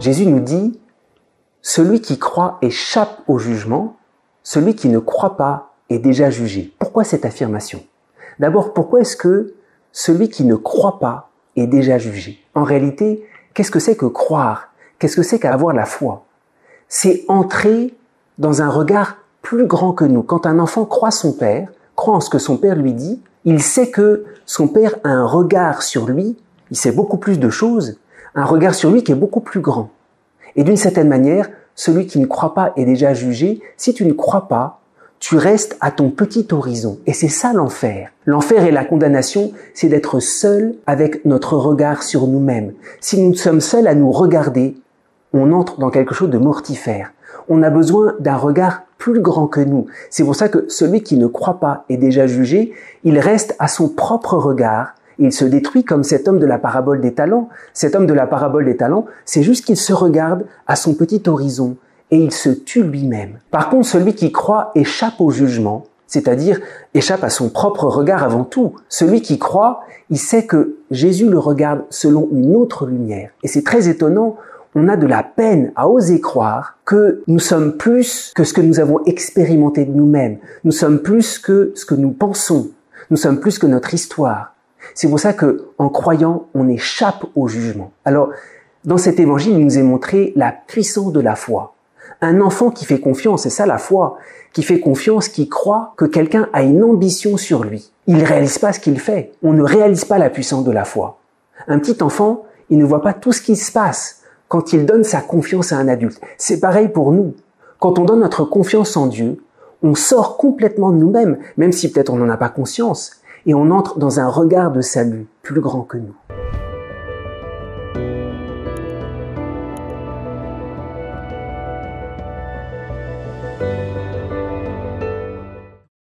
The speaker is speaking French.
Jésus nous dit « Celui qui croit échappe au jugement, celui qui ne croit pas est déjà jugé. » Pourquoi cette affirmation? D'abord, pourquoi est-ce que celui qui ne croit pas est déjà jugé? En réalité, qu'est-ce que c'est que croire? Qu'est-ce que c'est qu'avoir la foi? C'est entrer dans un regard plus grand que nous. Quand un enfant croit son père, croit en ce que son père lui dit, il sait que son père a un regard sur lui, il sait beaucoup plus de choses, un regard sur lui qui est beaucoup plus grand. Et d'une certaine manière, celui qui ne croit pas est déjà jugé. Si tu ne crois pas, tu restes à ton petit horizon. Et c'est ça l'enfer. L'enfer et la condamnation, c'est d'être seul avec notre regard sur nous-mêmes. Si nous sommes seuls à nous regarder, on entre dans quelque chose de mortifère. On a besoin d'un regard plus grand que nous. C'est pour ça que celui qui ne croit pas est déjà jugé. Il reste à son propre regard. Il se détruit comme cet homme de la parabole des talents. Cet homme de la parabole des talents, c'est juste qu'il se regarde à son petit horizon et il se tue lui-même. Par contre, celui qui croit échappe au jugement, c'est-à-dire échappe à son propre regard avant tout. Celui qui croit, il sait que Jésus le regarde selon une autre lumière. Et c'est très étonnant, on a de la peine à oser croire que nous sommes plus que ce que nous avons expérimenté de nous-mêmes. Nous sommes plus que ce que nous pensons. Nous sommes plus que notre histoire. C'est pour ça que, en croyant, on échappe au jugement. Alors, dans cet évangile, il nous est montré la puissance de la foi. Un enfant qui fait confiance, c'est ça la foi, qui fait confiance, qui croit que quelqu'un a une ambition sur lui. Il ne réalise pas ce qu'il fait. On ne réalise pas la puissance de la foi. Un petit enfant, il ne voit pas tout ce qui se passe quand il donne sa confiance à un adulte. C'est pareil pour nous. Quand on donne notre confiance en Dieu, on sort complètement de nous-mêmes, même si peut-être on n'en a pas conscience, et on entre dans un regard de salut plus grand que nous.